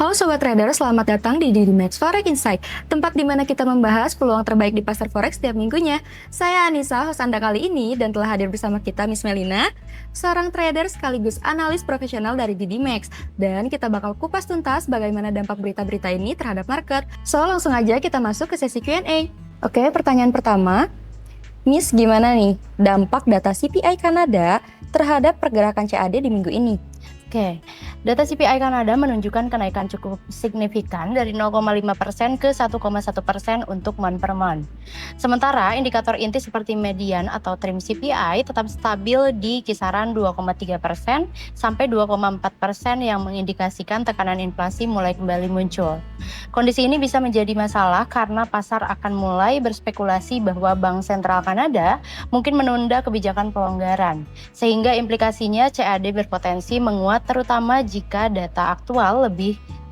Halo Sobat Trader, selamat datang di Max Forex Insight, tempat di mana kita membahas peluang terbaik di pasar forex setiap minggunya. Saya Anissa, host Anda kali ini, dan telah hadir bersama kita Miss Melina, seorang trader sekaligus analis profesional dari Max. Dan kita bakal kupas tuntas bagaimana dampak berita-berita ini terhadap market. So, langsung aja kita masuk ke sesi Q&A. Oke, pertanyaan pertama. Miss, gimana nih dampak data CPI Kanada terhadap pergerakan CAD di minggu ini? Oke, data CPI Kanada menunjukkan kenaikan cukup signifikan dari 0,5% ke 1,1% untuk month per month. Sementara indikator inti seperti median atau trim CPI tetap stabil di kisaran 2,3% sampai 2,4% yang mengindikasikan tekanan inflasi mulai kembali muncul. Kondisi ini bisa menjadi masalah karena pasar akan mulai berspekulasi bahwa Bank Sentral Kanada mungkin menunda kebijakan pelonggaran, sehingga implikasinya CAD berpotensi menguat terutama jika data aktual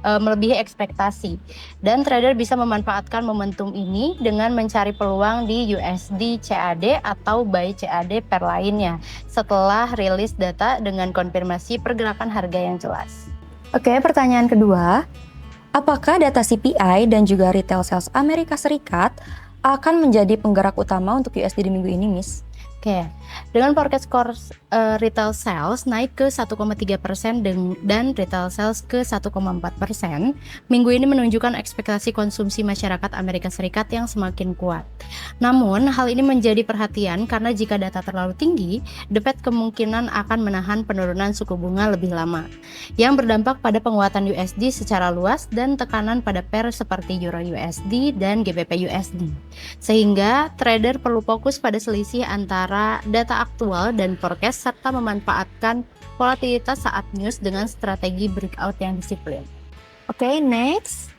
melebihi ekspektasi. Dan trader bisa memanfaatkan momentum ini dengan mencari peluang di USD CAD atau buy CAD pair lainnya setelah rilis data dengan konfirmasi pergerakan harga yang jelas. Oke, pertanyaan kedua. Apakah data CPI dan juga retail sales Amerika Serikat akan menjadi penggerak utama untuk USD di minggu ini, Miss? Oke, dengan forecast core retail sales naik ke 1,3% dan retail sales ke 1,4%, minggu ini menunjukkan ekspektasi konsumsi masyarakat Amerika Serikat yang semakin kuat. Namun, hal ini menjadi perhatian karena jika data terlalu tinggi, The Fed kemungkinan akan menahan penurunan suku bunga lebih lama, yang berdampak pada penguatan USD secara luas dan tekanan pada pair seperti Euro USD dan GBP USD. Sehingga, trader perlu fokus pada selisih antara data aktual dan forecast serta memanfaatkan volatilitas saat news dengan strategi breakout yang disiplin. Oke, next.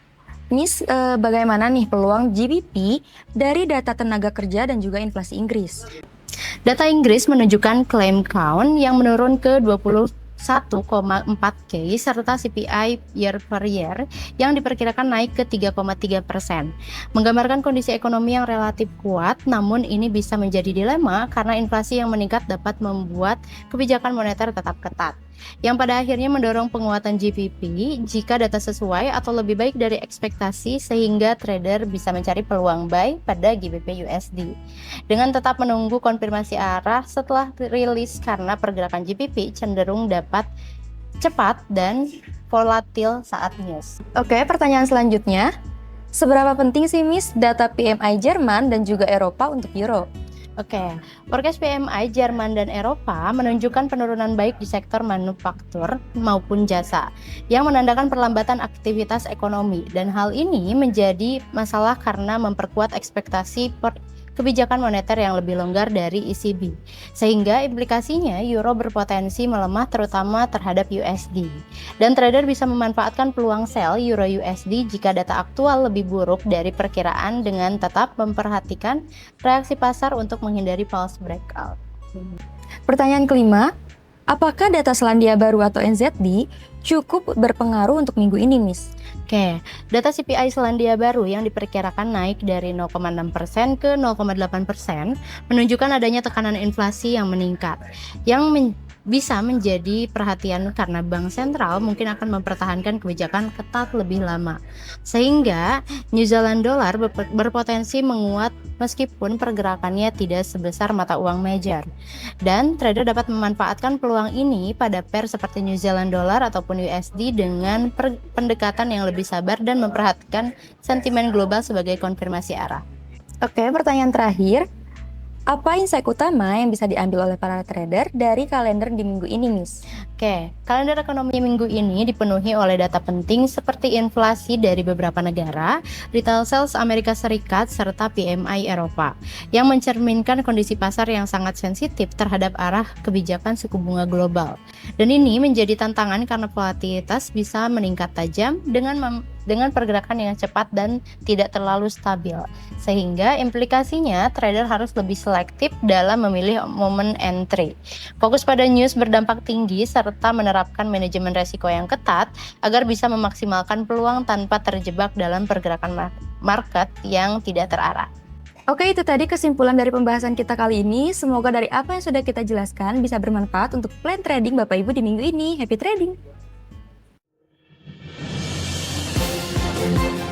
Miss, bagaimana nih peluang GBP dari data tenaga kerja dan juga inflasi Inggris? Data Inggris menunjukkan claim count yang menurun ke 21,4K serta CPI year per year yang diperkirakan naik ke 3,3%, menggambarkan kondisi ekonomi yang relatif kuat. Namun ini bisa menjadi dilema karena inflasi yang meningkat dapat membuat kebijakan moneter tetap ketat, yang pada akhirnya mendorong penguatan GBP jika data sesuai atau lebih baik dari ekspektasi, sehingga trader bisa mencari peluang buy pada GBP USD dengan tetap menunggu konfirmasi arah setelah rilis karena pergerakan GBP cenderung dapat cepat dan volatil saat news. Oke, pertanyaan selanjutnya. Seberapa penting sih, Miss, data PMI Jerman dan juga Eropa untuk Euro? Oke, forecast PMI Jerman dan Eropa menunjukkan penurunan baik di sektor manufaktur maupun jasa, yang menandakan perlambatan aktivitas ekonomi, dan hal ini menjadi masalah karena memperkuat ekspektasi kebijakan moneter yang lebih longgar dari ECB, sehingga implikasinya euro berpotensi melemah terutama terhadap USD. Dan trader bisa memanfaatkan peluang sell euro USD jika data aktual lebih buruk dari perkiraan dengan tetap memperhatikan reaksi pasar untuk menghindari false breakout. Pertanyaan kelima, apakah data Selandia Baru atau NZD cukup berpengaruh untuk minggu ini, Miss? Oke, data CPI Selandia Baru yang diperkirakan naik dari 0,6% ke 0,8% menunjukkan adanya tekanan inflasi yang meningkat, yang bisa menjadi perhatian karena Bank Sentral mungkin akan mempertahankan kebijakan ketat lebih lama, sehingga New Zealand Dollar berpotensi menguat meskipun pergerakannya tidak sebesar mata uang major. Dan trader dapat memanfaatkan peluang ini pada pair seperti New Zealand Dollar ataupun USD dengan pendekatan yang lebih sabar dan memperhatikan sentimen global sebagai konfirmasi arah. Oke, pertanyaan terakhir. Apa insight utama yang bisa diambil oleh para trader dari kalender di minggu ini, Miss? Oke, kalender ekonomi minggu ini dipenuhi oleh data penting seperti inflasi dari beberapa negara, retail sales Amerika Serikat, serta PMI Eropa, yang mencerminkan kondisi pasar yang sangat sensitif terhadap arah kebijakan suku bunga global. Dan ini menjadi tantangan karena volatilitas bisa meningkat tajam dengan pergerakan yang cepat dan tidak terlalu stabil, sehingga implikasinya trader harus lebih selektif dalam memilih momen entry, fokus pada news berdampak tinggi, serta menerapkan manajemen resiko yang ketat agar bisa memaksimalkan peluang tanpa terjebak dalam pergerakan market yang tidak terarah. Oke, itu tadi kesimpulan dari pembahasan kita kali ini. Semoga dari apa yang sudah kita jelaskan bisa bermanfaat untuk plan trading Bapak Ibu di minggu ini. Happy trading! Indonesia.